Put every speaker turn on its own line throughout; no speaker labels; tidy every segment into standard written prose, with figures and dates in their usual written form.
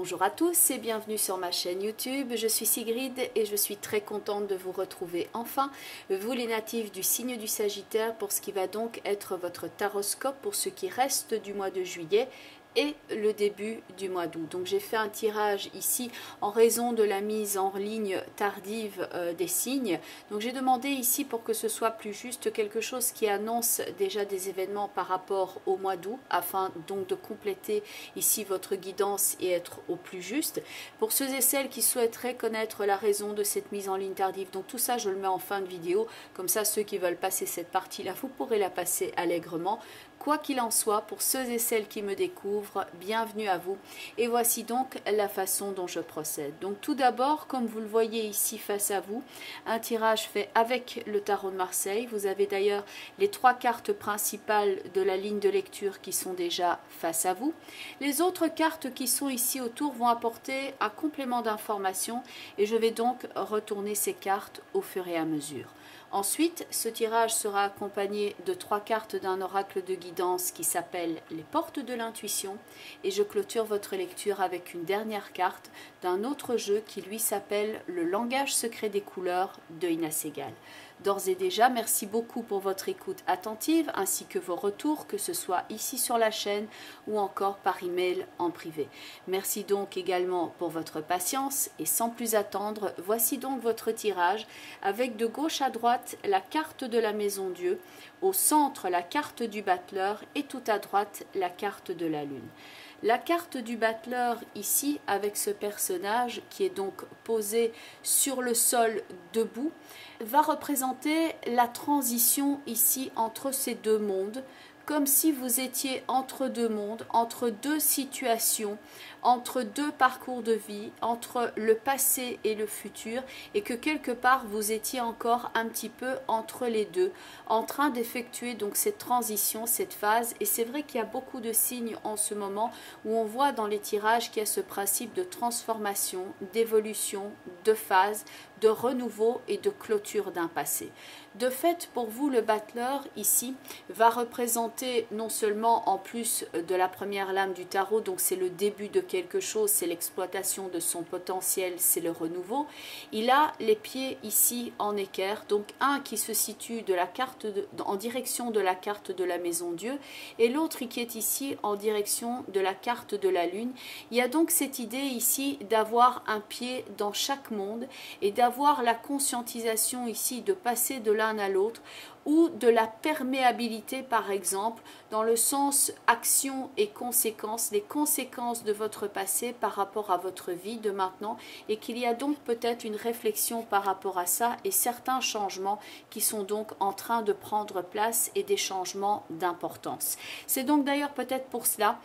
Bonjour à tous et bienvenue sur ma chaîne YouTube. Je suis Sigrid et je suis très contente de vous retrouver enfin, vous les natifs du signe du Sagittaire, pour ce qui va donc être votre taroscope pour ce qui reste du mois de juillet et le début du mois d'août. Donc j'ai fait un tirage ici en raison de la mise en ligne tardive des signes. Donc j'ai demandé ici, pour que ce soit plus juste, quelque chose qui annonce déjà des événements par rapport au mois d'août, afin donc de compléter ici votre guidance et être au plus juste. Pour ceux et celles qui souhaiteraient connaître la raison de cette mise en ligne tardive, donc tout ça je le mets en fin de vidéo, comme ça ceux qui veulent passer cette partie-là, vous pourrez la passer allègrement. Quoi qu'il en soit, pour ceux et celles qui me découvrent, bienvenue à vous. Et voici donc la façon dont je procède. Donc tout d'abord, comme vous le voyez ici face à vous, un tirage fait avec le tarot de Marseille. Vous avez d'ailleurs les 3 cartes principales de la ligne de lecture qui sont déjà face à vous. Les autres cartes qui sont ici autour vont apporter un complément d'information et je vais donc retourner ces cartes au fur et à mesure. Ensuite, ce tirage sera accompagné de 3 cartes d'un oracle de guidance qui s'appelle les portes de l'intuition, et je clôture votre lecture avec une dernière carte d'un autre jeu qui lui s'appelle le langage secret des couleurs de Ina Segal. D'ores et déjà, merci beaucoup pour votre écoute attentive ainsi que vos retours, que ce soit ici sur la chaîne ou encore par email en privé. Merci donc également pour votre patience et sans plus attendre, voici donc votre tirage avec de gauche à droite la carte de la Maison Dieu, au centre la carte du battleur et tout à droite la carte de la lune. La carte du battleur ici, avec ce personnage qui est donc posé sur le sol debout, va représenter la transition ici entre ces deux mondes, comme si vous étiez entre deux mondes, entre deux situations, entre deux parcours de vie, entre le passé et le futur, et que quelque part vous étiez encore un petit peu entre les deux, en train d'effectuer donc cette transition, cette phase. Et c'est vrai qu'il y a beaucoup de signes en ce moment où on voit dans les tirages qu'il y a ce principe de transformation, d'évolution, de phase, de renouveau et de clôture d'un passé. De fait, pour vous, le battleur ici va représenter non seulement, en plus de la première lame du tarot, donc c'est le début de quelque chose, c'est l'exploitation de son potentiel, c'est le renouveau. Il a les pieds ici en équerre, donc un qui se situe de la carte en direction de la carte de la Maison Dieu et l'autre qui est ici en direction de la carte de la lune. Il y a donc cette idée ici d'avoir un pied dans chaque monde et d'avoir la conscientisation ici de passer de l'un à l'autre, ou de la perméabilité par exemple, dans le sens action et conséquences, les conséquences de votre passé par rapport à votre vie de maintenant, et qu'il y a donc peut-être une réflexion par rapport à ça et certains changements qui sont donc en train de prendre place et des changements d'importance. C'est donc d'ailleurs peut-être pour cela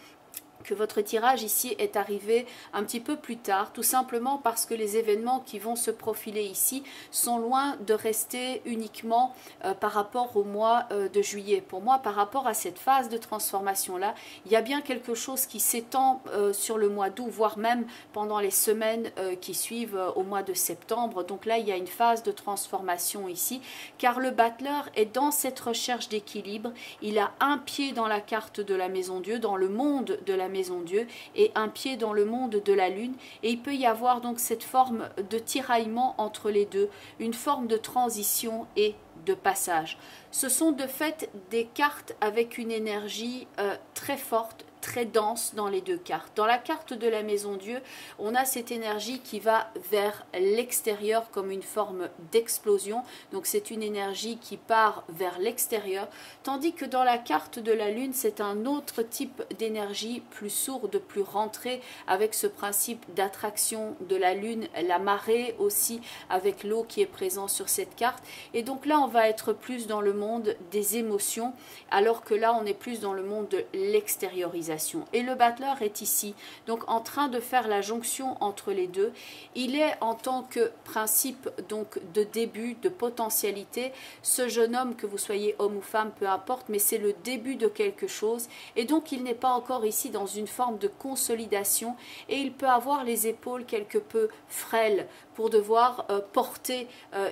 que votre tirage ici est arrivé un petit peu plus tard, tout simplement parce que les événements qui vont se profiler ici sont loin de rester uniquement par rapport au mois de juillet. Pour moi, par rapport à cette phase de transformation-là, il y a bien quelque chose qui s'étend sur le mois d'août, voire même pendant les semaines qui suivent au mois de septembre. Donc là, il y a une phase de transformation ici, car le battleur est dans cette recherche d'équilibre. Il a un pied dans la carte de la Maison Dieu, dans le monde de la Maison Dieu, et un pied dans le monde de la lune, et il peut y avoir donc cette forme de tiraillement entre les deux, une forme de transition et de passage. Ce sont de fait des cartes avec une énergie très forte, très dense dans les deux cartes. Dans la carte de la Maison Dieu, on a cette énergie qui va vers l'extérieur comme une forme d'explosion, donc c'est une énergie qui part vers l'extérieur, tandis que dans la carte de la Lune, c'est un autre type d'énergie, plus sourde, plus rentrée, avec ce principe d'attraction de la Lune, la marée aussi, avec l'eau qui est présente sur cette carte, et donc là on va être plus dans le monde des émotions, alors que là on est plus dans le monde de l'extériorisation. Et le battleur est ici, donc en train de faire la jonction entre les deux. Il est en tant que principe donc de début, de potentialité, ce jeune homme, que vous soyez homme ou femme, peu importe, mais c'est le début de quelque chose, et donc il n'est pas encore ici dans une forme de consolidation, et il peut avoir les épaules quelque peu frêles pour devoir porter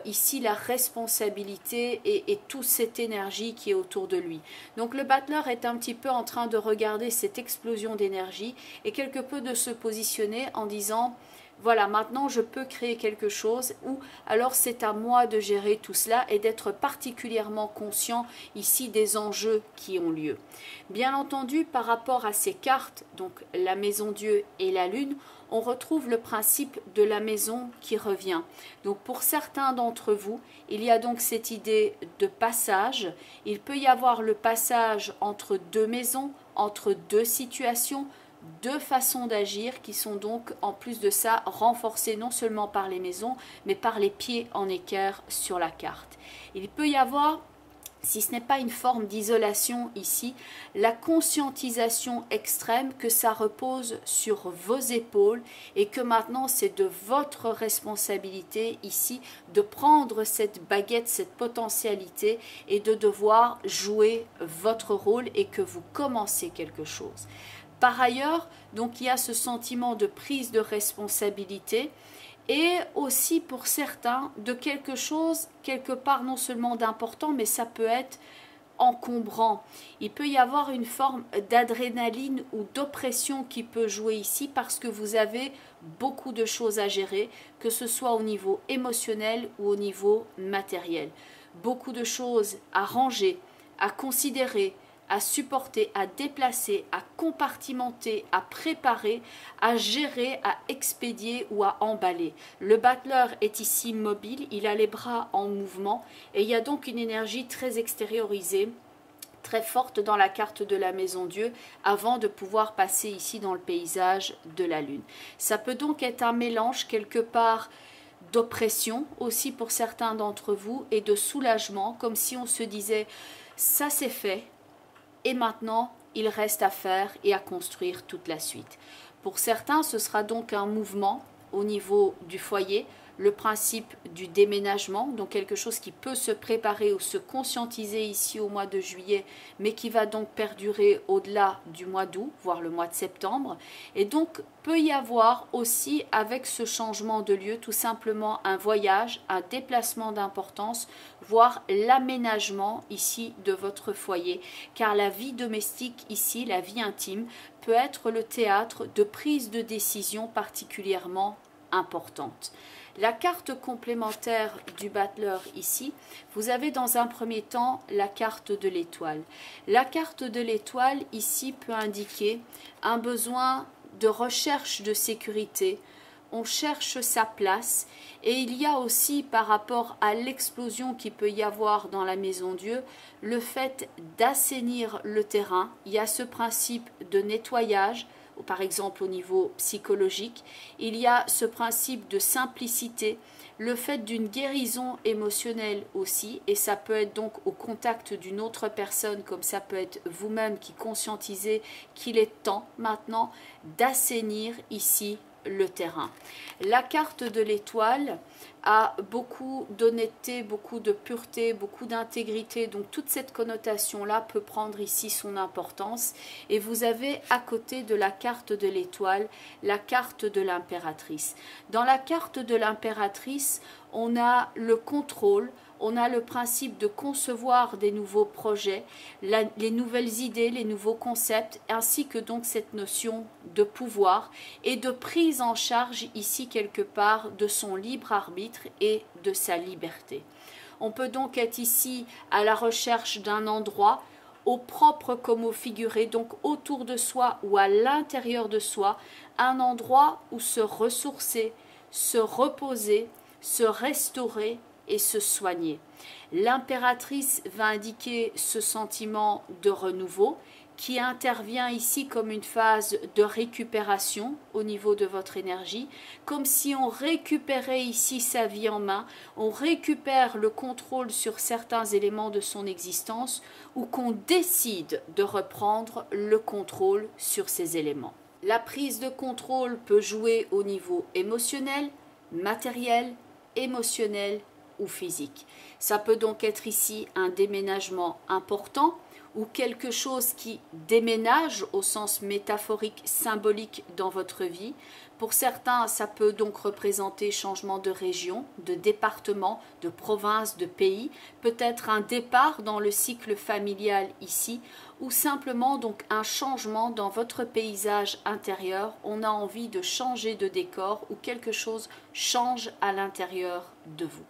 ici la responsabilité et toute cette énergie qui est autour de lui. Donc le battleur est un petit peu en train de regarder ses cette explosion d'énergie et quelque peu de se positionner en disant voilà, maintenant je peux créer quelque chose, ou alors c'est à moi de gérer tout cela et d'être particulièrement conscient ici des enjeux qui ont lieu. Bien entendu, par rapport à ces cartes, donc la maison Dieu et la lune, on retrouve le principe de la maison qui revient. Donc pour certains d'entre vous, il y a donc cette idée de passage. Il peut y avoir le passage entre deux maisons, entre deux situations, deux façons d'agir qui sont donc en plus de ça renforcées non seulement par les maisons mais par les pieds en équerre sur la carte. Il peut y avoir, si ce n'est pas une forme d'isolation ici, la conscientisation extrême que ça repose sur vos épaules et que maintenant c'est de votre responsabilité ici de prendre cette baguette, cette potentialité et de devoir jouer votre rôle et que vous commencez quelque chose. Par ailleurs, donc il y a ce sentiment de prise de responsabilité et aussi pour certains de quelque chose, quelque part non seulement d'important, mais ça peut être encombrant. Il peut y avoir une forme d'adrénaline ou d'oppression qui peut jouer ici parce que vous avez beaucoup de choses à gérer, que ce soit au niveau émotionnel ou au niveau matériel. Beaucoup de choses à ranger, à considérer, à supporter, à déplacer, à compartimenter, à préparer, à gérer, à expédier ou à emballer. Le battleur est ici mobile, il a les bras en mouvement et il y a donc une énergie très extériorisée, très forte dans la carte de la maison Dieu avant de pouvoir passer ici dans le paysage de la lune. Ça peut donc être un mélange quelque part d'oppression aussi pour certains d'entre vous et de soulagement, comme si on se disait ça c'est fait. Et maintenant, il reste à faire et à construire toute la suite. Pour certains, ce sera donc un mouvement au niveau du foyer, le principe du déménagement, donc quelque chose qui peut se préparer ou se conscientiser ici au mois de juillet, mais qui va donc perdurer au-delà du mois d'août, voire le mois de septembre. Et donc, peut y avoir aussi, avec ce changement de lieu, tout simplement un voyage, un déplacement d'importance, voire l'aménagement ici de votre foyer. Car la vie domestique ici, la vie intime, peut être le théâtre de prises de décision particulièrement importantes. La carte complémentaire du battleur ici, vous avez dans un premier temps la carte de l'étoile. La carte de l'étoile ici peut indiquer un besoin de recherche de sécurité. On cherche sa place et il y a aussi par rapport à l'explosion qui peut y avoir dans la maison Dieu, le fait d'assainir le terrain. Il y a ce principe de nettoyage, par exemple au niveau psychologique, il y a ce principe de simplicité, le fait d'une guérison émotionnelle aussi, et ça peut être donc au contact d'une autre personne, comme ça peut être vous-même qui conscientisez qu'il est temps maintenant d'assainir ici le terrain. La carte de l'étoile a beaucoup d'honnêteté, beaucoup de pureté, beaucoup d'intégrité, donc toute cette connotation-là peut prendre ici son importance. Et vous avez à côté de la carte de l'étoile, la carte de l'impératrice. Dans la carte de l'impératrice, on a le contrôle, on a le principe de concevoir des nouveaux projets, les nouvelles idées, les nouveaux concepts, ainsi que donc cette notion de pouvoir et de prise en charge ici quelque part de son libre arbitre et de sa liberté. On peut donc être ici à la recherche d'un endroit au propre comme au figuré, donc autour de soi ou à l'intérieur de soi, un endroit où se ressourcer, se reposer, se restaurer et se soigner. L'impératrice va indiquer ce sentiment de renouveau qui intervient ici comme une phase de récupération au niveau de votre énergie, comme si on récupérait ici sa vie en main, on récupère le contrôle sur certains éléments de son existence ou qu'on décide de reprendre le contrôle sur ces éléments. La prise de contrôle peut jouer au niveau émotionnel, matériel, émotionnel ou physique. Ça peut donc être ici un déménagement important ou quelque chose qui déménage au sens métaphorique, symbolique dans votre vie. Pour certains, ça peut donc représenter changement de région, de département, de province, de pays, peut-être un départ dans le cycle familial ici, ou simplement donc un changement dans votre paysage intérieur. On a envie de changer de décor ou quelque chose change à l'intérieur de vous.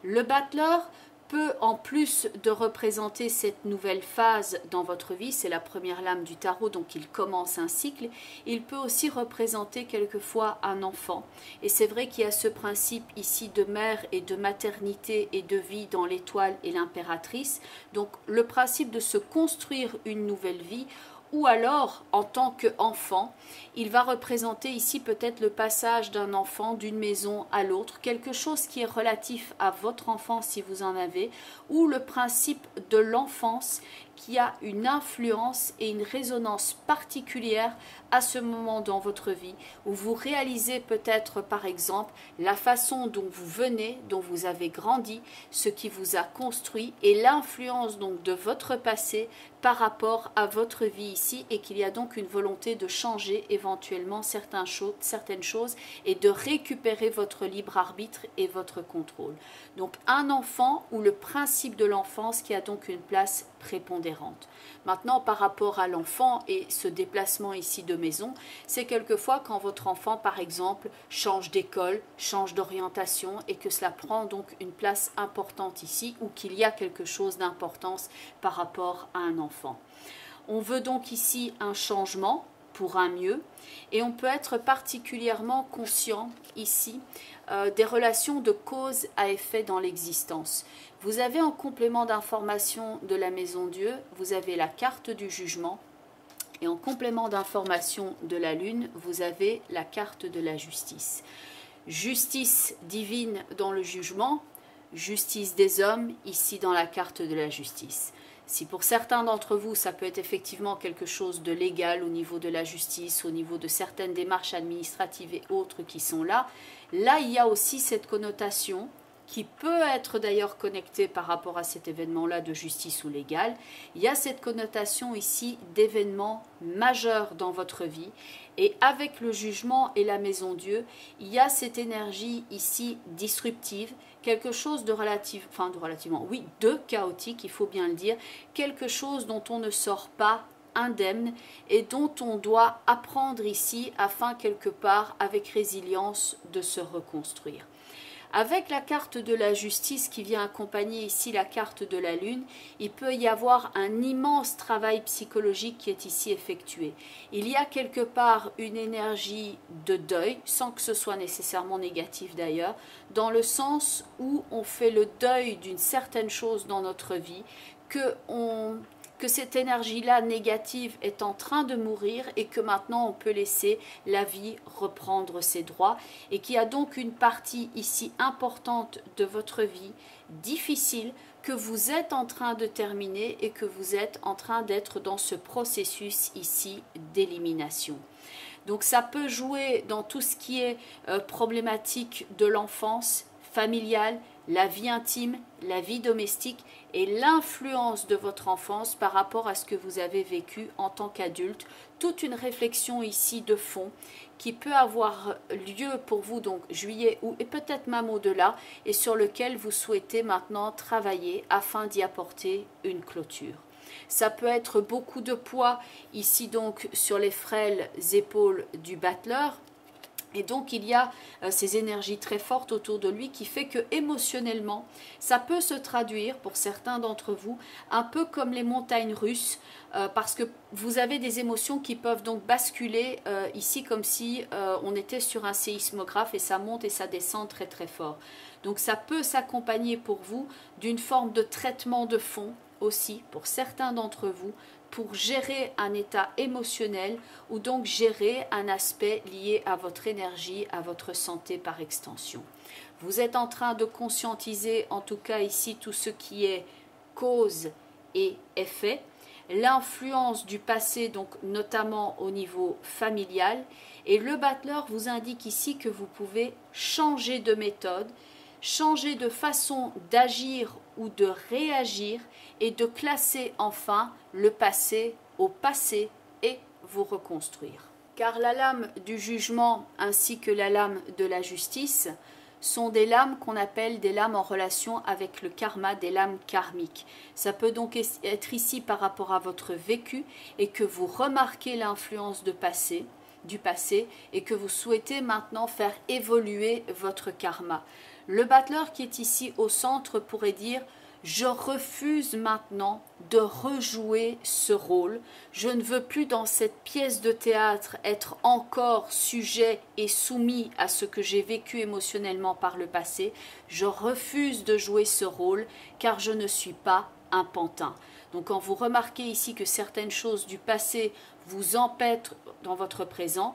Le battleur peut, en plus de représenter cette nouvelle phase dans votre vie, c'est la première lame du tarot, donc il commence un cycle, il peut aussi représenter quelquefois un enfant. Et c'est vrai qu'il y a ce principe ici de mère et de maternité et de vie dans l'étoile et l'impératrice, donc le principe de se construire une nouvelle vie, ou alors en tant qu'enfant, il va représenter ici peut-être le passage d'un enfant d'une maison à l'autre, quelque chose qui est relatif à votre enfance si vous en avez, ou le principe de l'enfance qui a une influence et une résonance particulière à ce moment dans votre vie, où vous réalisez peut-être par exemple la façon dont vous venez, dont vous avez grandi, ce qui vous a construit et l'influence donc de votre passé par rapport à votre vie ici, et qu'il y a donc une volonté de changer éventuellement certaines choses et de récupérer votre libre arbitre et votre contrôle. Donc un enfant, ou le principe de l'enfance qui a donc une place prépondérante. Maintenant, par rapport à l'enfant et ce déplacement ici de maison, c'est quelquefois quand votre enfant, par exemple, change d'école, change d'orientation et que cela prend donc une place importante ici, ou qu'il y a quelque chose d'importance par rapport à un enfant. On veut donc ici un changement pour un mieux, et on peut être particulièrement conscient ici des relations de cause à effet dans l'existence. Vous avez en complément d'information de la Maison Dieu, vous avez la carte du jugement, et en complément d'information de la Lune, vous avez la carte de la justice. Justice divine dans le jugement, justice des hommes ici dans la carte de la justice. Si pour certains d'entre vous, ça peut être effectivement quelque chose de légal au niveau de la justice, au niveau de certaines démarches administratives et autres qui sont là, là il y a aussi cette connotation qui peut être d'ailleurs connectée par rapport à cet événement-là de justice ou légal. Il y a cette connotation ici d'événements majeurs dans votre vie, et avec le jugement et la Maison Dieu, il y a cette énergie ici disruptive, quelque chose de de chaotique, il faut bien le dire, quelque chose dont on ne sort pas indemne et dont on doit apprendre ici afin quelque part, avec résilience, de se reconstruire. Avec la carte de la justice qui vient accompagner ici la carte de la lune, il peut y avoir un immense travail psychologique qui est ici effectué. Il y a quelque part une énergie de deuil, sans que ce soit nécessairement négatif d'ailleurs, dans le sens où on fait le deuil d'une certaine chose dans notre vie, que cette énergie-là négative est en train de mourir et que maintenant on peut laisser la vie reprendre ses droits, et qu'il y a donc une partie ici importante de votre vie difficile que vous êtes en train de terminer et que vous êtes en train d'être dans ce processus ici d'élimination. Donc ça peut jouer dans tout ce qui est problématique de l'enfance familiale, la vie intime, la vie domestique et l'influence de votre enfance par rapport à ce que vous avez vécu en tant qu'adulte. Toute une réflexion ici de fond qui peut avoir lieu pour vous, donc juillet ou et peut-être même au-delà, et sur lequel vous souhaitez maintenant travailler afin d'y apporter une clôture. Ça peut être beaucoup de poids ici donc sur les frêles épaules du battleur. Et donc il y a ces énergies très fortes autour de lui qui fait que émotionnellement, ça peut se traduire pour certains d'entre vous un peu comme les montagnes russes, parce que vous avez des émotions qui peuvent donc basculer ici comme si on était sur un séismographe et ça monte et ça descend très très fort. Donc ça peut s'accompagner pour vous d'une forme de traitement de fond aussi pour certains d'entre vous, pour gérer un état émotionnel ou donc gérer un aspect lié à votre énergie, à votre santé par extension. Vous êtes en train de conscientiser en tout cas ici tout ce qui est cause et effet, l'influence du passé donc notamment au niveau familial, et le battleur vous indique ici que vous pouvez changer de méthode, changer de façon d'agir ou de réagir et de classer enfin le passé au passé et vous reconstruire. Car la lame du jugement ainsi que la lame de la justice sont des lames qu'on appelle des lames en relation avec le karma, des lames karmiques. Ça peut donc être ici par rapport à votre vécu et que vous remarquez l'influence du passé et que vous souhaitez maintenant faire évoluer votre karma. Le battleur qui est ici au centre pourrait dire « Je refuse maintenant de rejouer ce rôle. Je ne veux plus dans cette pièce de théâtre être encore sujet et soumis à ce que j'ai vécu émotionnellement par le passé. Je refuse de jouer ce rôle car je ne suis pas un pantin. » Donc quand vous remarquez ici que certaines choses du passé vous empêtrent dans votre présent,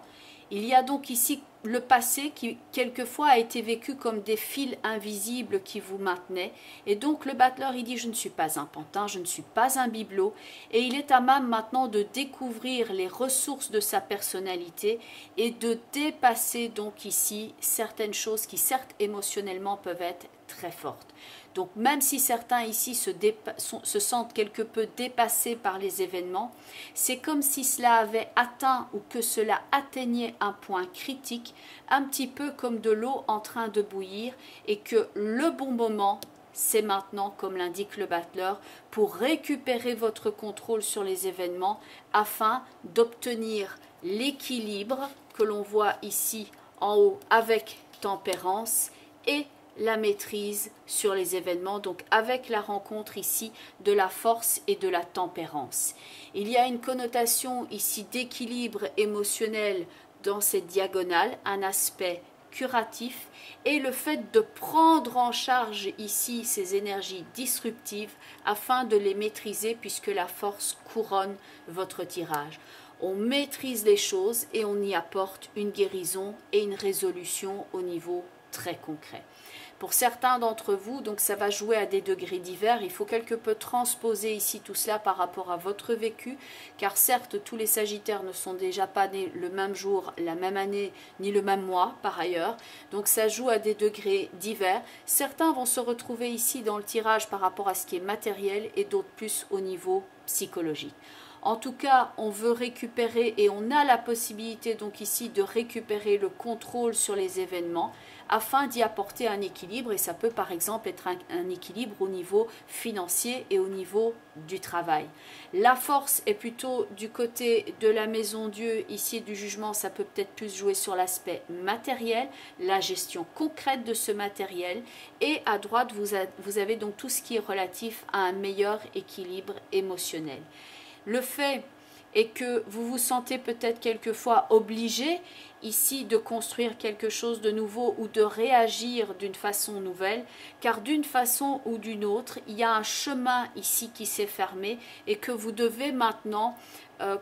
il y a donc ici le passé qui quelquefois a été vécu comme des fils invisibles qui vous maintenaient. Et donc le battleur il dit je ne suis pas un pantin, je ne suis pas un bibelot. Et il est à même maintenant de découvrir les ressources de sa personnalité et de dépasser donc ici certaines choses qui certes émotionnellement peuvent être très fortes. Donc même si certains ici se sentent quelque peu dépassés par les événements, c'est comme si cela avait atteint ou que cela atteignait un point critique, un petit peu comme de l'eau en train de bouillir et que le bon moment, c'est maintenant, comme l'indique le battleur, pour récupérer votre contrôle sur les événements afin d'obtenir l'équilibre que l'on voit ici en haut avec tempérance et la maîtrise sur les événements, donc avec la rencontre ici de la force et de la tempérance. Il y a une connotation ici d'équilibre émotionnel dans cette diagonale, un aspect curatif et le fait de prendre en charge ici ces énergies disruptives afin de les maîtriser puisque la force couronne votre tirage. On maîtrise les choses et on y apporte une guérison et une résolution au niveau très concret. Pour certains d'entre vous, donc ça va jouer à des degrés divers. Il faut quelque peu transposer ici tout cela par rapport à votre vécu, car certes, tous les Sagittaires ne sont déjà pas nés le même jour, la même année, ni le même mois par ailleurs. Donc ça joue à des degrés divers. Certains vont se retrouver ici dans le tirage par rapport à ce qui est matériel et d'autres plus au niveau psychologique. En tout cas, on veut récupérer et on a la possibilité donc ici de récupérer le contrôle sur les événements afin d'y apporter un équilibre et ça peut par exemple être un équilibre au niveau financier et au niveau du travail. La force est plutôt du côté de la maison Dieu, ici du jugement, ça peut peut-être plus jouer sur l'aspect matériel, la gestion concrète de ce matériel et à droite vous avez donc tout ce qui est relatif à un meilleur équilibre émotionnel. Le fait est que vous vous sentez peut-être quelquefois obligé ici de construire quelque chose de nouveau ou de réagir d'une façon nouvelle, car d'une façon ou d'une autre, il y a un chemin ici qui s'est fermé et que vous devez maintenant,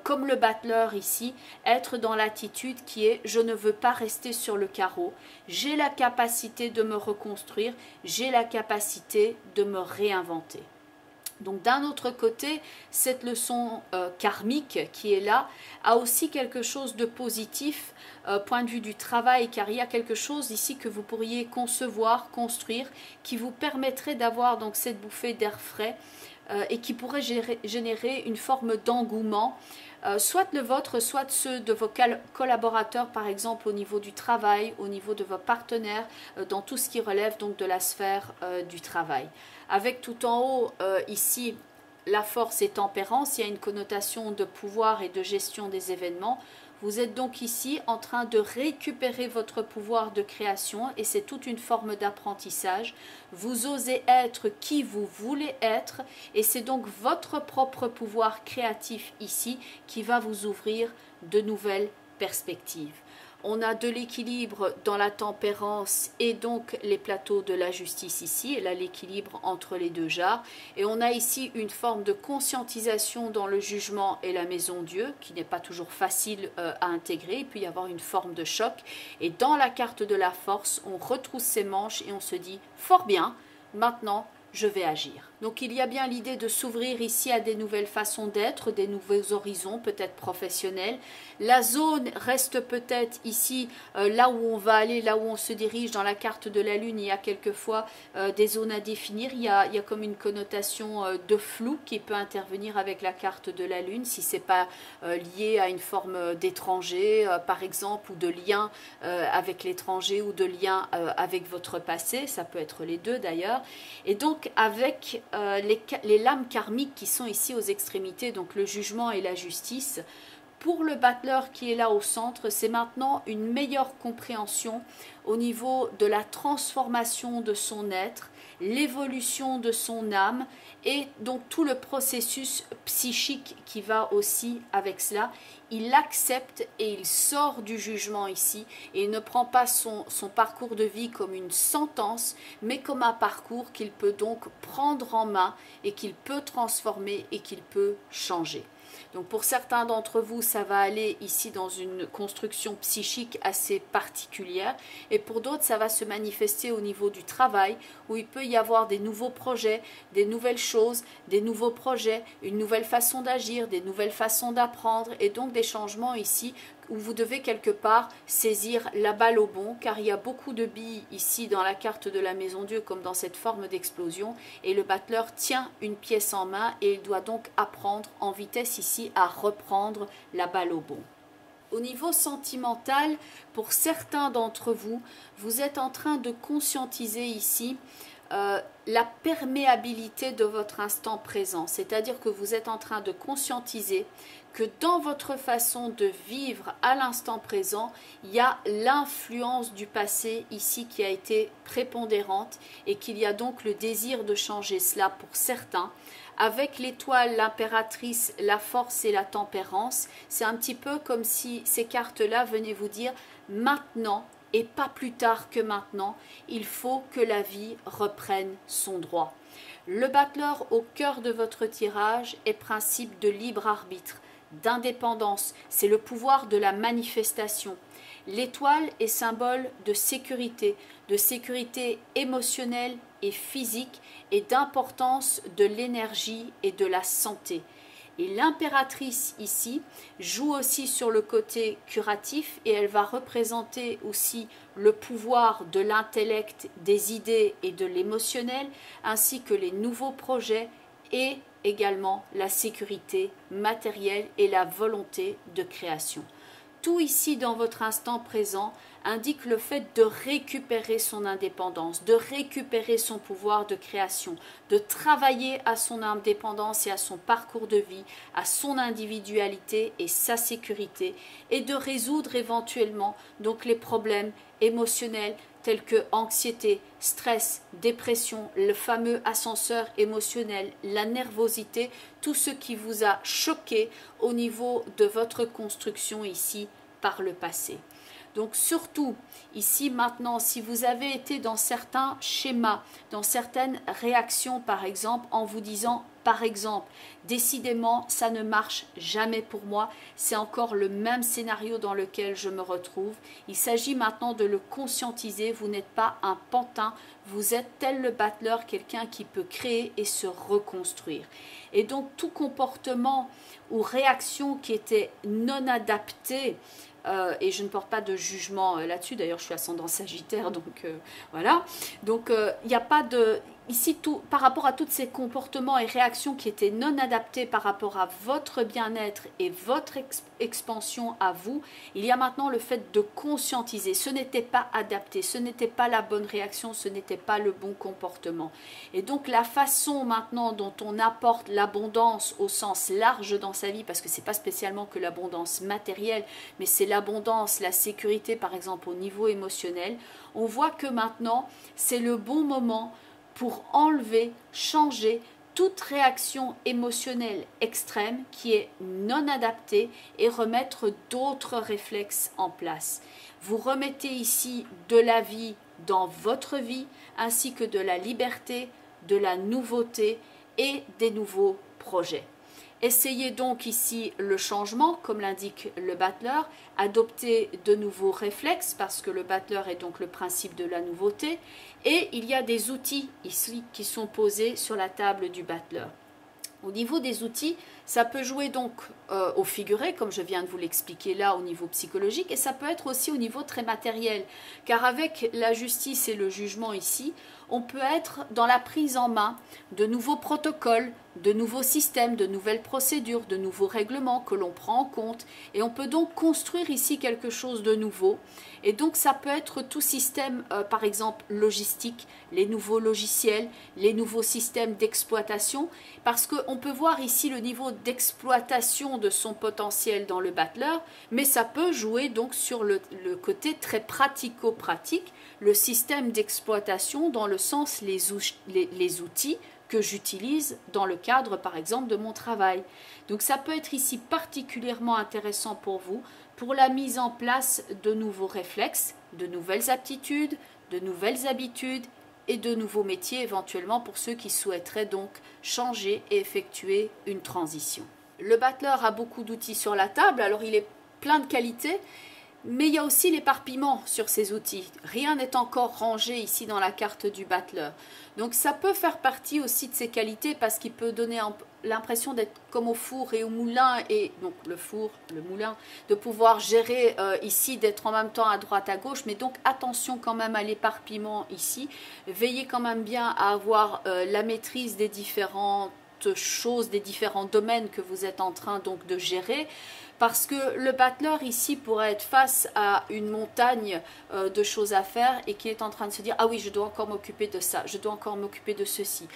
comme le battleur ici, être dans l'attitude qui est « je ne veux pas rester sur le carreau, j'ai la capacité de me reconstruire, j'ai la capacité de me réinventer ». Donc d'un autre côté, cette leçon karmique qui est là a aussi quelque chose de positif, point de vue du travail, car il y a quelque chose ici que vous pourriez concevoir, construire, qui vous permettrait d'avoir donc cette bouffée d'air frais et qui pourrait générer une forme d'engouement, soit le vôtre, soit ceux de vos collaborateurs, par exemple au niveau du travail, au niveau de vos partenaires, dans tout ce qui relève donc de la sphère du travail. Avec tout en haut, ici, la force et tempérance, il y a une connotation de pouvoir et de gestion des événements. Vous êtes donc ici en train de récupérer votre pouvoir de création et c'est toute une forme d'apprentissage. Vous osez être qui vous voulez être et c'est donc votre propre pouvoir créatif ici qui va vous ouvrir de nouvelles perspectives. On a de l'équilibre dans la tempérance et donc les plateaux de la justice ici, et là l'équilibre entre les deux jarres. Et on a ici une forme de conscientisation dans le jugement et la maison Dieu, qui n'est pas toujours facile à intégrer. Il peut y avoir une forme de choc. Et dans la carte de la force, on retrousse ses manches et on se dit « fort bien, maintenant je vais agir ». Donc il y a bien l'idée de s'ouvrir ici à des nouvelles façons d'être, des nouveaux horizons, peut-être professionnels. La zone reste peut-être ici, là où on va aller, là où on se dirige dans la carte de la Lune. Il y a quelquefois des zones à définir. Il y a comme une connotation de flou qui peut intervenir avec la carte de la Lune, si ce n'est pas lié à une forme d'étranger, par exemple, ou de lien avec l'étranger, ou de lien avec votre passé. Ça peut être les deux d'ailleurs. Et donc avec les lames karmiques qui sont ici aux extrémités, donc le jugement et la justice, pour le battleur qui est là au centre, c'est maintenant une meilleure compréhension au niveau de la transformation de son être, l'évolution de son âme et donc tout le processus psychique qui va aussi avec cela. Il accepte et il sort du jugement ici et il ne prend pas son parcours de vie comme une sentence, mais comme un parcours qu'il peut donc prendre en main et qu'il peut transformer et qu'il peut changer. Donc pour certains d'entre vous, ça va aller ici dans une construction psychique assez particulière et pour d'autres, ça va se manifester au niveau du travail où il peut y avoir des nouveaux projets, des nouvelles choses, des nouveaux projets, une nouvelle façon d'agir, des nouvelles façons d'apprendre et donc des changements ici où vous devez quelque part saisir la balle au bond, car il y a beaucoup de billes ici dans la carte de la Maison Dieu, comme dans cette forme d'explosion, et le battleur tient une pièce en main et il doit donc apprendre en vitesse ici à reprendre la balle au bond. Au niveau sentimental, pour certains d'entre vous, vous êtes en train de conscientiser ici la perméabilité de votre instant présent, c'est-à-dire que vous êtes en train de conscientiser que dans votre façon de vivre à l'instant présent, il y a l'influence du passé ici qui a été prépondérante et qu'il y a donc le désir de changer cela pour certains. Avec l'étoile, l'impératrice, la force et la tempérance, c'est un petit peu comme si ces cartes-là venaient vous dire maintenant, et pas plus tard que maintenant, il faut que la vie reprenne son droit. Le battleur au cœur de votre tirage est principe de libre arbitre, d'indépendance, c'est le pouvoir de la manifestation. L'étoile est symbole de sécurité émotionnelle et physique et d'importance de l'énergie et de la santé. Et l'impératrice ici joue aussi sur le côté curatif et elle va représenter aussi le pouvoir de l'intellect, des idées et de l'émotionnel, ainsi que les nouveaux projets et également la sécurité matérielle et la volonté de création. Tout ici dans votre instant présent indique le fait de récupérer son indépendance, de récupérer son pouvoir de création, de travailler à son indépendance et à son parcours de vie, à son individualité et sa sécurité, et de résoudre éventuellement donc les problèmes émotionnels tels que anxiété, stress, dépression, le fameux ascenseur émotionnel, la nervosité, tout ce qui vous a choqué au niveau de votre construction ici par le passé. Donc surtout, ici maintenant, si vous avez été dans certains schémas, dans certaines réactions par exemple, en vous disant par exemple, décidément ça ne marche jamais pour moi, c'est encore le même scénario dans lequel je me retrouve. Il s'agit maintenant de le conscientiser, vous n'êtes pas un pantin, vous êtes tel le battleur, quelqu'un qui peut créer et se reconstruire. Et donc tout comportement ou réaction qui était non adapté, et je ne porte pas de jugement là-dessus, d'ailleurs je suis ascendant Sagittaire, donc voilà. Donc il n'y a pas de... Ici, par rapport à tous ces comportements et réactions qui étaient non adaptés par rapport à votre bien-être et votre expansion à vous, il y a maintenant le fait de conscientiser. Ce n'était pas adapté, ce n'était pas la bonne réaction, ce n'était pas le bon comportement. Et donc la façon maintenant dont on apporte l'abondance au sens large dans sa vie, parce que ce n'est pas spécialement que l'abondance matérielle, mais c'est l'abondance, la sécurité par exemple au niveau émotionnel, on voit que maintenant c'est le bon moment pour enlever, changer toute réaction émotionnelle extrême qui est non adaptée et remettre d'autres réflexes en place. Vous remettez ici de la vie dans votre vie ainsi que de la liberté, de la nouveauté et des nouveaux projets. Essayez donc ici le changement, comme l'indique le battleur, adopter de nouveaux réflexes, parce que le battleur est donc le principe de la nouveauté, et il y a des outils ici qui sont posés sur la table du battleur. Au niveau des outils, ça peut jouer donc au figuré, comme je viens de vous l'expliquer là au niveau psychologique, et ça peut être aussi au niveau très matériel, car avec la justice et le jugement ici, on peut être dans la prise en main de nouveaux protocoles, de nouveaux systèmes, de nouvelles procédures, de nouveaux règlements que l'on prend en compte, et on peut donc construire ici quelque chose de nouveau. Et donc ça peut être tout système, par exemple logistique, les nouveaux logiciels, les nouveaux systèmes d'exploitation, parce qu'on peut voir ici le niveau d'exploitation de son potentiel dans le battleur, mais ça peut jouer donc sur le côté très pratico-pratique, le système d'exploitation dans le sens les outils que j'utilise dans le cadre par exemple de mon travail. Donc ça peut être ici particulièrement intéressant pour vous, pour la mise en place de nouveaux réflexes, de nouvelles aptitudes, de nouvelles habitudes et de nouveaux métiers éventuellement pour ceux qui souhaiteraient donc changer et effectuer une transition. Le battleur a beaucoup d'outils sur la table, alors il est plein de qualités, mais il y a aussi l'éparpillement sur ces outils. Rien n'est encore rangé ici dans la carte du battleur. Donc ça peut faire partie aussi de ses qualités parce qu'il peut donner l'impression d'être comme au four et au moulin, et donc le four, le moulin, de pouvoir gérer ici, d'être en même temps à droite, à gauche, mais donc attention quand même à l'éparpillement ici. Veillez quand même bien à avoir la maîtrise des différentes choses, des différents domaines que vous êtes en train donc de gérer. Parce que le battleur ici pourrait être face à une montagne de choses à faire et qui est en train de se dire « Ah oui, je dois encore m'occuper de ça, je dois encore m'occuper de ceci.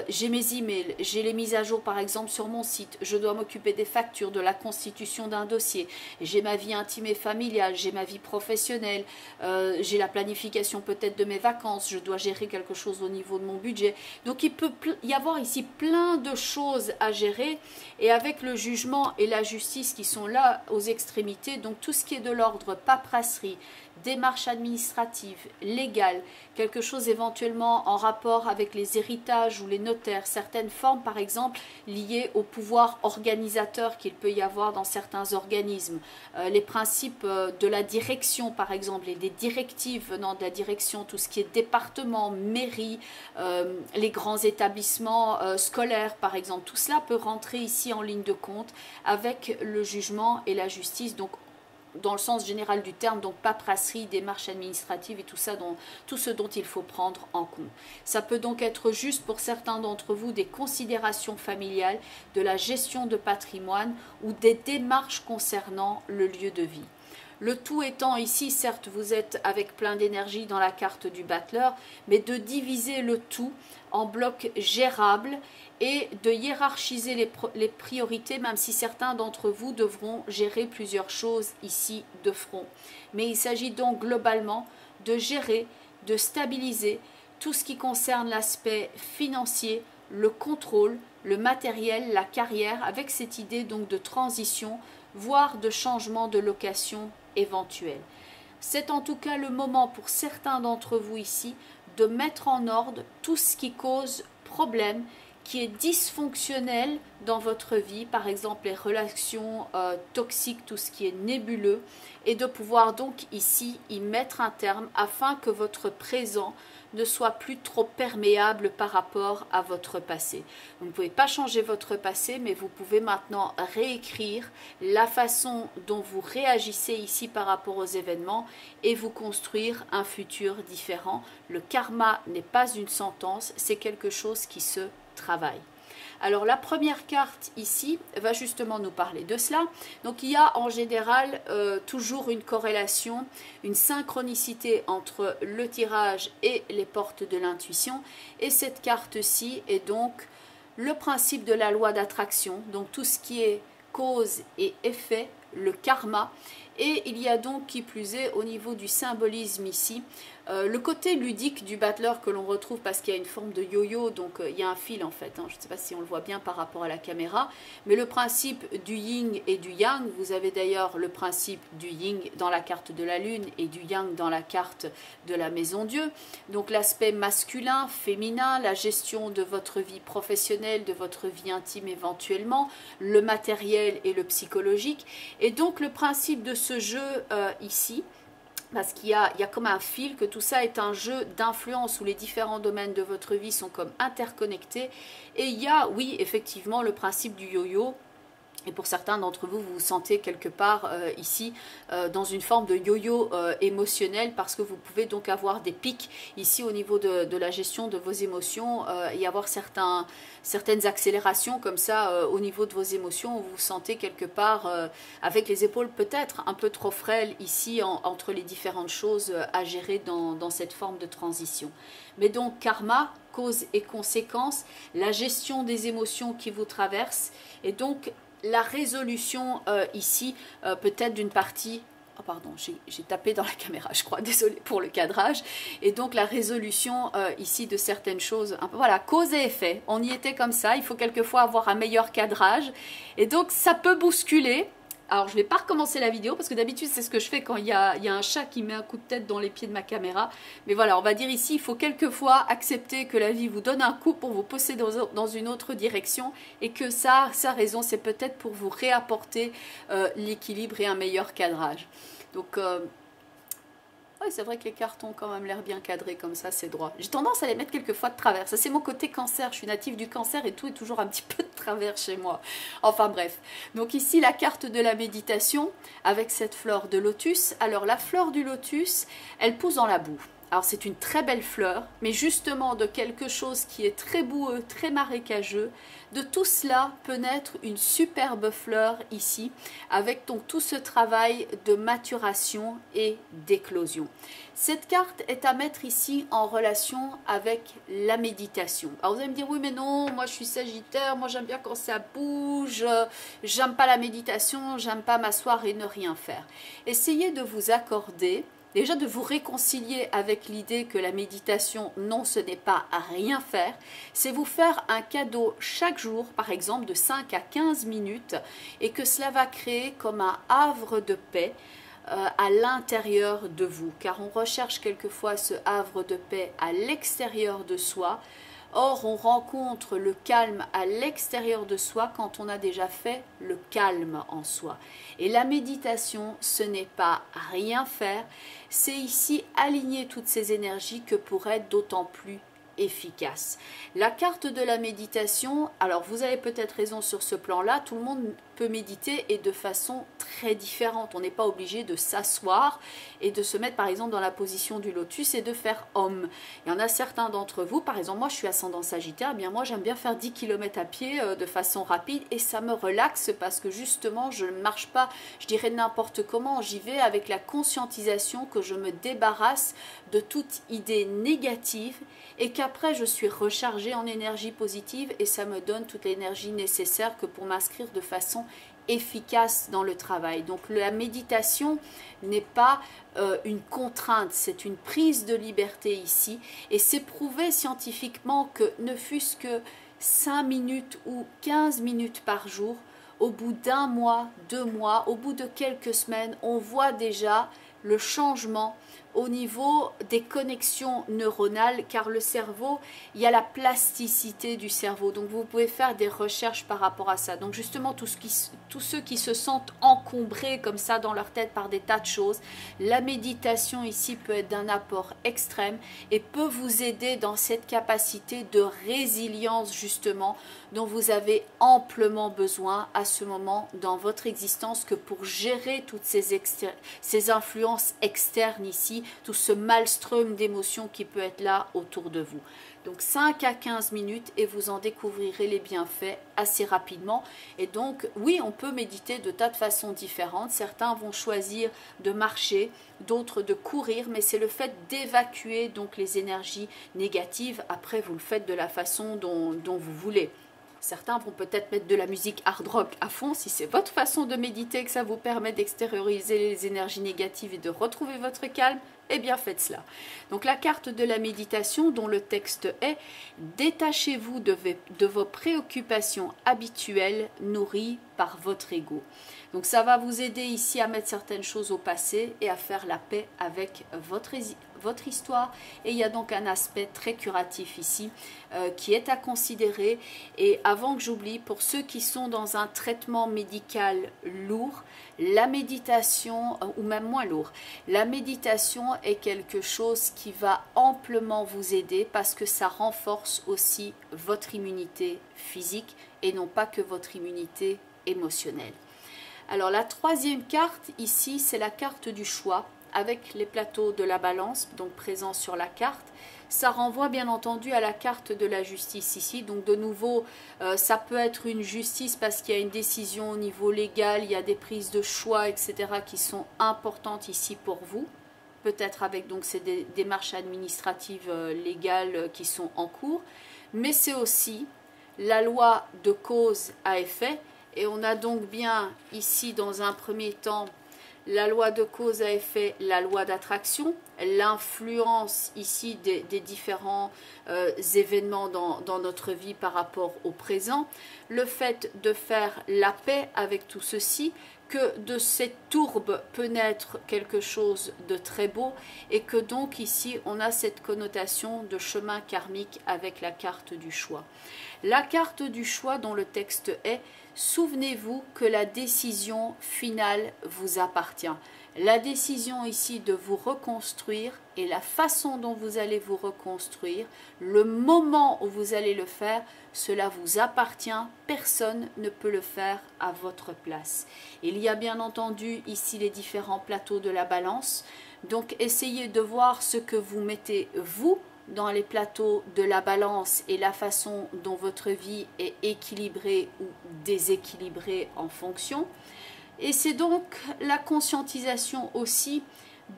J'ai mes emails, j'ai les mises à jour par exemple sur mon site, je dois m'occuper des factures, de la constitution d'un dossier, j'ai ma vie intime et familiale, j'ai ma vie professionnelle, j'ai la planification peut-être de mes vacances, je dois gérer quelque chose au niveau de mon budget. » Donc il peut y avoir ici plein de choses à gérer, et avec le jugement et la justice qui sont là aux extrémités, donc tout ce qui est de l'ordre paperasserie, démarches administratives, légales, quelque chose éventuellement en rapport avec les héritages ou les notaires, certaines formes par exemple liées au pouvoir organisateur qu'il peut y avoir dans certains organismes, les principes de la direction par exemple et des directives venant de la direction, tout ce qui est département, mairie, les grands établissements scolaires par exemple, tout cela peut rentrer ici en ligne de compte avec le jugement et la justice, donc dans le sens général du terme, donc paperasserie, démarches administratives et tout ça, tout ce dont il faut prendre en compte. Ça peut donc être juste pour certains d'entre vous des considérations familiales, de la gestion de patrimoine ou des démarches concernant le lieu de vie. Le tout étant ici, certes, vous êtes avec plein d'énergie dans la carte du battleur, mais de diviser le tout en blocs gérables et de hiérarchiser les priorités, même si certains d'entre vous devront gérer plusieurs choses ici de front. Mais il s'agit donc globalement de gérer, de stabiliser tout ce qui concerne l'aspect financier, le contrôle, le matériel, la carrière, avec cette idée donc de transition, voire de changement de location éventuel. C'est en tout cas le moment pour certains d'entre vous ici de mettre en ordre tout ce qui cause problème, qui est dysfonctionnel dans votre vie, par exemple les relations toxiques, tout ce qui est nébuleux, et de pouvoir donc ici y mettre un terme afin que votre présent ne soit plus trop perméable par rapport à votre passé. Vous ne pouvez pas changer votre passé, mais vous pouvez maintenant réécrire la façon dont vous réagissez ici par rapport aux événements et vous construire un futur différent. Le karma n'est pas une sentence, c'est quelque chose qui se travaille. Alors la première carte ici va justement nous parler de cela. Donc il y a en général toujours une corrélation, une synchronicité entre le tirage et les portes de l'intuition. Et cette carte-ci est donc le principe de la loi d'attraction, donc tout ce qui est cause et effet, le karma. Et il y a donc qui plus est au niveau du symbolisme ici, le côté ludique du battleur que l'on retrouve parce qu'il y a une forme de yo-yo, donc il y a un fil en fait, hein. Je ne sais pas si on le voit bien par rapport à la caméra, mais le principe du yin et du yang, vous avez d'ailleurs le principe du yin dans la carte de la lune et du yang dans la carte de la maison Dieu, donc l'aspect masculin, féminin, la gestion de votre vie professionnelle, de votre vie intime éventuellement, le matériel et le psychologique, et donc le principe de ce jeu ici, parce qu'il y a comme un fil, que tout ça est un jeu d'influence où les différents domaines de votre vie sont comme interconnectés. Et il y a, oui, effectivement, le principe du yo-yo. Et pour certains d'entre vous, vous vous sentez quelque part ici dans une forme de yo-yo émotionnel parce que vous pouvez donc avoir des pics ici au niveau de la gestion de vos émotions et avoir certaines accélérations comme ça au niveau de vos émotions où vous vous sentez quelque part avec les épaules peut-être un peu trop frêles ici entre les différentes choses à gérer dans cette forme de transition. Mais donc karma, cause et conséquence, la gestion des émotions qui vous traversent et donc la résolution ici, peut-être d'une partie, oh pardon, j'ai tapé dans la caméra, je crois, désolé pour le cadrage, et donc la résolution ici de certaines choses, un peu, voilà, cause et effet, on y était comme ça, il faut quelquefois avoir un meilleur cadrage, et donc ça peut bousculer. Alors je ne vais pas recommencer la vidéo parce que d'habitude c'est ce que je fais quand il y a un chat qui met un coup de tête dans les pieds de ma caméra. Mais voilà, on va dire ici, il faut quelquefois accepter que la vie vous donne un coup pour vous pousser dans une autre direction et que ça, sa raison, c'est peut-être pour vous réapporter l'équilibre et un meilleur cadrage. Donc oui, c'est vrai que les cartes ont quand même l'air bien cadrés comme ça, c'est droit. J'ai tendance à les mettre quelquefois de travers. Ça, c'est mon côté cancer. Je suis native du cancer et tout est toujours un petit peu de travers chez moi. Enfin bref. Donc ici, la carte de la méditation avec cette fleur de lotus. Alors, la fleur du lotus, elle pousse dans la boue. Alors, c'est une très belle fleur, mais justement de quelque chose qui est très boueux, très marécageux. De tout cela peut naître une superbe fleur ici, avec donc tout ce travail de maturation et d'éclosion. Cette carte est à mettre ici en relation avec la méditation. Alors vous allez me dire, oui mais non, moi je suis Sagittaire, moi j'aime bien quand ça bouge, j'aime pas la méditation, j'aime pas m'asseoir et ne rien faire. Essayez de vous accorder, déjà de vous réconcilier avec l'idée que la méditation, non, ce n'est pas à rien faire, c'est vous faire un cadeau chaque jour, par exemple de 5 à 15 minutes, et que cela va créer comme un havre de paix à l'intérieur de vous, car on recherche quelquefois ce havre de paix à l'extérieur de soi. Or, on rencontre le calme à l'extérieur de soi quand on a déjà fait le calme en soi. Et la méditation, ce n'est pas rien faire, c'est ici aligner toutes ces énergies que pour être d'autant plus efficace. La carte de la méditation, alors vous avez peut-être raison sur ce plan-là, tout le monde peut méditer et de façon très différente. On n'est pas obligé de s'asseoir et de se mettre par exemple dans la position du lotus et de faire Om. Il y en a certains d'entre vous, par exemple moi je suis ascendant Sagittaire, eh bien moi j'aime bien faire 10 km à pied de façon rapide et ça me relaxe parce que justement je ne marche pas, je dirais n'importe comment, j'y vais avec la conscientisation que je me débarrasse de toute idée négative et qu'après je suis rechargée en énergie positive et ça me donne toute l'énergie nécessaire que pour m'inscrire de façon efficace dans le travail. Donc la méditation n'est pas une contrainte, c'est une prise de liberté ici et c'est prouvé scientifiquement que ne fût-ce que 5 minutes ou 15 minutes par jour, au bout d'un mois, 2 mois, au bout de quelques semaines, on voit déjà le changement au niveau des connexions neuronales, car le cerveau, il y a la plasticité du cerveau, donc vous pouvez faire des recherches par rapport à ça. Donc justement, tous ceux qui se sentent encombrés comme ça dans leur tête par des tas de choses, la méditation ici peut être d'un apport extrême et peut vous aider dans cette capacité de résilience justement dont vous avez amplement besoin à ce moment dans votre existence, que pour gérer toutes ces influences externes ici, tout ce maelstrom d'émotions qui peut être là autour de vous. Donc 5 à 15 minutes et vous en découvrirez les bienfaits assez rapidement. Et donc oui, on peut méditer de tas de façons différentes. Certains vont choisir de marcher, d'autres de courir, mais c'est le fait d'évacuer donc les énergies négatives. Après, vous le faites de la façon dont vous voulez. certains vont peut-être mettre de la musique hard rock à fond. Si c'est votre façon de méditer, que ça vous permet d'extérioriser les énergies négatives et de retrouver votre calme, eh bien faites cela. Donc la carte de la méditation dont le texte est « Détachez-vous de vos préoccupations habituelles nourries par votre ego ». Donc ça va vous aider ici à mettre certaines choses au passé et à faire la paix avec votre histoire. Et il y a donc un aspect très curatif ici qui est à considérer. Et avant que j'oublie, pour ceux qui sont dans un traitement médical lourd, la méditation, ou même moins lourd, la méditation est quelque chose qui va amplement vous aider parce que ça renforce aussi votre immunité physique et non pas que votre immunité émotionnelle. Alors la troisième carte ici, c'est la carte du choix avec les plateaux de la balance, donc présents sur la carte. Ça renvoie bien entendu à la carte de la justice ici. Donc de nouveau, ça peut être une justice parce qu'il y a une décision au niveau légal, il y a des prises de choix, etc. qui sont importantes ici pour vous. Peut-être avec donc ces démarches administratives légales qui sont en cours. Mais c'est aussi la loi de cause à effet. Et on a donc bien ici dans un premier temps la loi de cause à effet, la loi d'attraction, l'influence ici des différents événements dans notre vie par rapport au présent, le fait de faire la paix avec tout ceci, que de cette tourbe peut naître quelque chose de très beau et que donc ici on a cette connotation de chemin karmique avec la carte du choix. La carte du choix dont le texte est « Souvenez-vous que la décision finale vous appartient ». La décision ici de vous reconstruire et la façon dont vous allez vous reconstruire, le moment où vous allez le faire, cela vous appartient, personne ne peut le faire à votre place. Il y a bien entendu ici les différents plateaux de la balance, donc essayez de voir ce que vous mettez vous dans les plateaux de la balance et la façon dont votre vie est équilibrée ou déséquilibrée en fonction. Et c'est donc la conscientisation aussi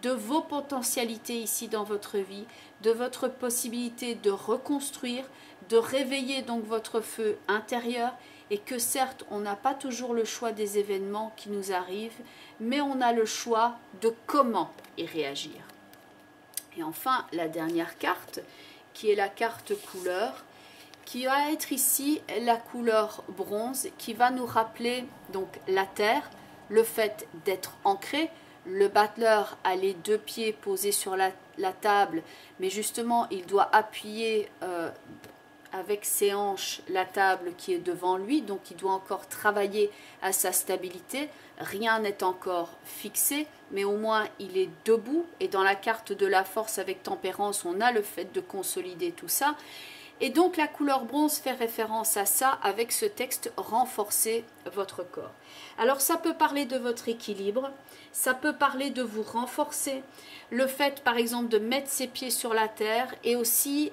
de vos potentialités ici dans votre vie, de votre possibilité de reconstruire, de réveiller donc votre feu intérieur et que certes on n'a pas toujours le choix des événements qui nous arrivent, mais on a le choix de comment y réagir. Et enfin, la dernière carte, qui est la carte couleur, qui va être ici la couleur bronze, qui va nous rappeler donc la terre, le fait d'être ancré. Le battleur a les deux pieds posés sur la table, mais justement, il doit appuyer avec ses hanches la table qui est devant lui, donc il doit encore travailler à sa stabilité. Rien n'est encore fixé, mais au moins il est debout. Et dans la carte de la force avec tempérance, on a le fait de consolider tout ça. Et donc la couleur bronze fait référence à ça avec ce texte « Renforcer votre corps ». Alors ça peut parler de votre équilibre, ça peut parler de vous renforcer, le fait par exemple de mettre ses pieds sur la terre et aussi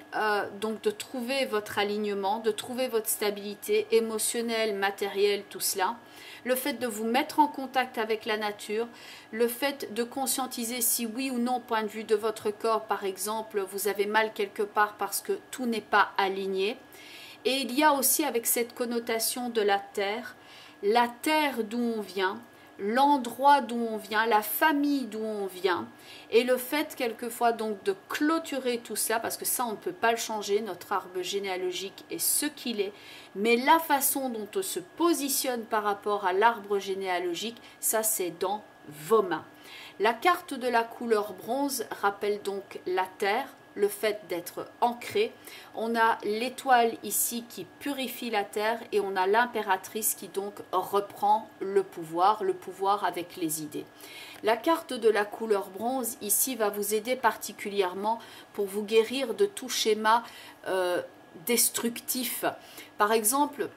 donc de trouver votre alignement, de trouver votre stabilité émotionnelle, matérielle, tout cela. Le fait de vous mettre en contact avec la nature, le fait de conscientiser si oui ou non, point de vue de votre corps, par exemple, vous avez mal quelque part parce que tout n'est pas aligné. Et il y a aussi avec cette connotation de la terre d'où on vient, l'endroit d'où on vient, la famille d'où on vient, et le fait quelquefois donc de clôturer tout ça, parce que ça on ne peut pas le changer, notre arbre généalogique est ce qu'il est, mais la façon dont on se positionne par rapport à l'arbre généalogique, ça c'est dans vos mains. La carte de la couleur bronze rappelle donc la terre, le fait d'être ancré. On a l'étoile ici qui purifie la terre et on a l'impératrice qui donc reprend le pouvoir avec les idées. La carte de la couleur bronze ici va vous aider particulièrement pour vous guérir de tout schéma destructif. Par exemple,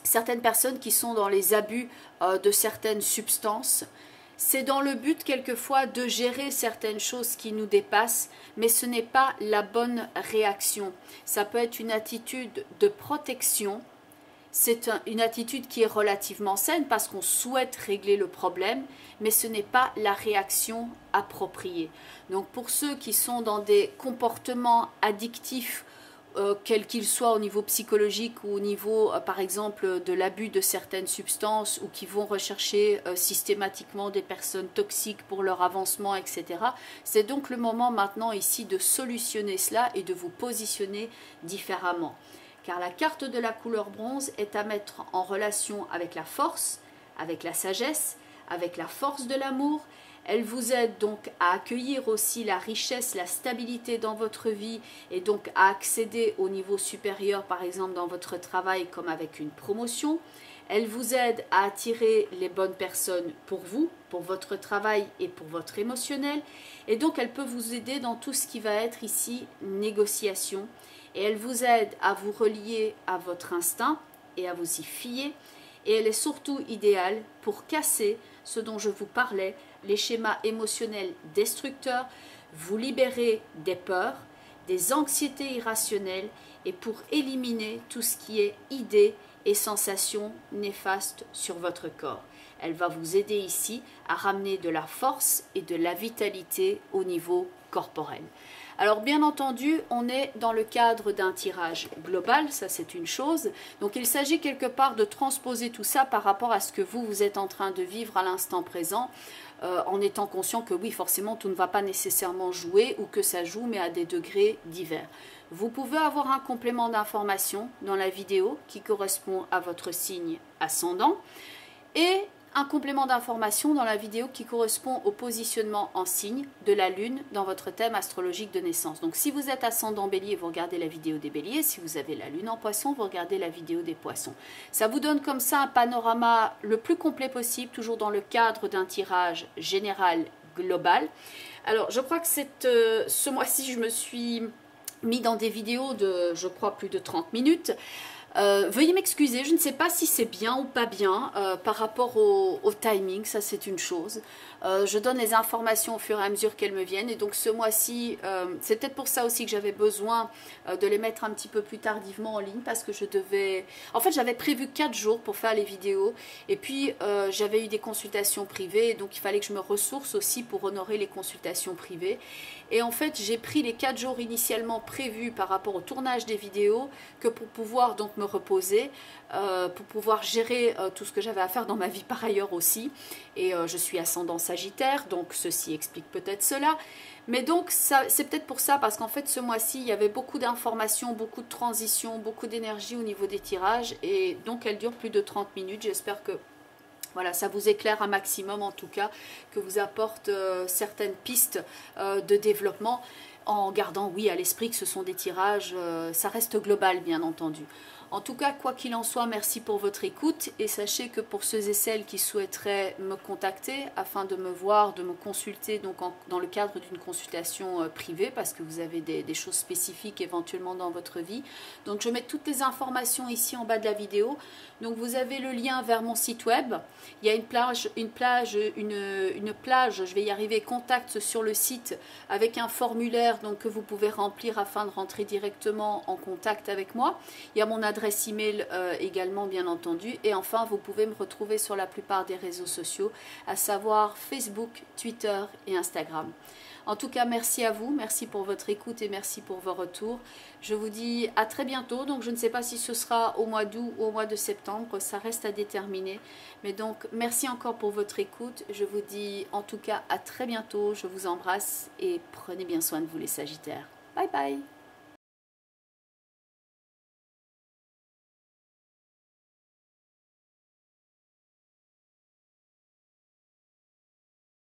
certaines personnes qui sont dans les abus de certaines substances, c'est dans le but quelquefois de gérer certaines choses qui nous dépassent, mais ce n'est pas la bonne réaction. Ça peut être une attitude de protection, c'est une attitude qui est relativement saine parce qu'on souhaite régler le problème, mais ce n'est pas la réaction appropriée. Donc pour ceux qui sont dans des comportements addictifs quel qu'il soit au niveau psychologique ou au niveau, par exemple, de l'abus de certaines substances ou qui vont rechercher systématiquement des personnes toxiques pour leur avancement, etc. C'est donc le moment maintenant ici de solutionner cela et de vous positionner différemment. Car la carte de la couleur bronze est à mettre en relation avec la force, avec la sagesse, avec la force de l'amour. Elle vous aide donc à accueillir aussi la richesse, la stabilité dans votre vie et donc à accéder au niveau supérieur, par exemple dans votre travail comme avec une promotion. Elle vous aide à attirer les bonnes personnes pour vous, pour votre travail et pour votre émotionnel. Et donc elle peut vous aider dans tout ce qui va être ici négociation. Et elle vous aide à vous relier à votre instinct et à vous y fier. Et elle est surtout idéale pour casser ce dont je vous parlais, les schémas émotionnels destructeurs, vous libérer des peurs, des anxiétés irrationnelles et pour éliminer tout ce qui est idées et sensations néfastes sur votre corps. Elle va vous aider ici à ramener de la force et de la vitalité au niveau corporel. Alors bien entendu, on est dans le cadre d'un tirage global, ça c'est une chose. Donc il s'agit quelque part de transposer tout ça par rapport à ce que vous êtes en train de vivre à l'instant présent, en étant conscient que oui, forcément, tout ne va pas nécessairement jouer ou que ça joue, mais à des degrés divers. Vous pouvez avoir un complément d'information dans la vidéo qui correspond à votre signe ascendant et un complément d'information dans la vidéo qui correspond au positionnement en signe de la Lune dans votre thème astrologique de naissance. Donc si vous êtes ascendant Bélier, vous regardez la vidéo des Béliers. Si vous avez la Lune en Poisson, vous regardez la vidéo des Poissons. Ça vous donne comme ça un panorama le plus complet possible, toujours dans le cadre d'un tirage général global. Alors je crois que ce mois-ci, je me suis mis dans des vidéos de, je crois, plus de 30 minutes. Veuillez m'excuser, je ne sais pas si c'est bien ou pas bien par rapport au timing, ça c'est une chose. Je donne les informations au fur et à mesure qu'elles me viennent et donc ce mois-ci, c'est peut-être pour ça aussi que j'avais besoin de les mettre un petit peu plus tardivement en ligne parce que je devais... En fait, j'avais prévu 4 jours pour faire les vidéos et puis j'avais eu des consultations privées donc il fallait que je me ressource aussi pour honorer les consultations privées. Et en fait, j'ai pris les 4 jours initialement prévus par rapport au tournage des vidéos que pour pouvoir donc me reposer, pour pouvoir gérer tout ce que j'avais à faire dans ma vie par ailleurs aussi. Et je suis ascendant Sagittaire, donc ceci explique peut-être cela. Mais donc, c'est peut-être pour ça, parce qu'en fait, ce mois-ci, il y avait beaucoup d'informations, beaucoup de transitions, beaucoup d'énergie au niveau des tirages. Et donc, elle dure plus de 30 minutes. J'espère que voilà, ça vous éclaire un maximum en tout cas, que vous apporte certaines pistes de développement en gardant, oui, à l'esprit que ce sont des tirages, ça reste global bien entendu. En tout cas, quoi qu'il en soit, merci pour votre écoute et sachez que pour ceux et celles qui souhaiteraient me contacter afin de me voir, de me consulter donc dans le cadre d'une consultation privée parce que vous avez des choses spécifiques éventuellement dans votre vie. Donc je mets toutes les informations ici en bas de la vidéo. Donc vous avez le lien vers mon site web. Il y a une plage, je vais y arriver, contact sur le site avec un formulaire donc, que vous pouvez remplir afin de rentrer directement en contact avec moi. Il y a mon adresse email également bien entendu et enfin vous pouvez me retrouver sur la plupart des réseaux sociaux à savoir Facebook, Twitter et Instagram. En tout cas merci à vous, merci pour votre écoute et merci pour vos retours. Je vous dis à très bientôt, donc je ne sais pas si ce sera au mois d'août ou au mois de septembre, ça reste à déterminer. Mais donc merci encore pour votre écoute, je vous dis en tout cas à très bientôt, je vous embrasse et prenez bien soin de vous les Sagittaires. Bye bye.